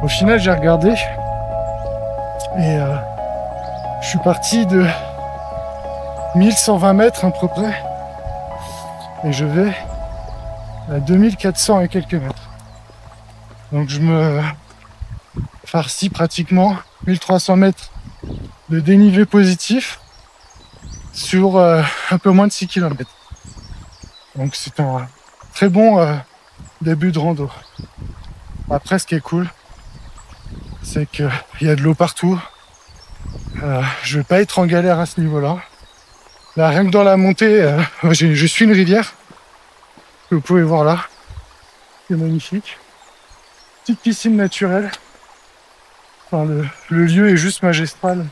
Au final, j'ai regardé et je suis parti de 1120 mètres à peu près et je vais à 2400 et quelques mètres. Donc je me farcis pratiquement 1300 mètres de dénivelé positif sur un peu moins de 6 km. Donc c'est un très bon début de rando. Après, ce qui est cool, c'est qu'il y a de l'eau partout. Je vais pas être en galère à ce niveau-là. Là, rien que dans la montée, je suis une rivière que vous pouvez voir là. C'est magnifique. Petite piscine naturelle. Enfin, le lieu est juste magistral.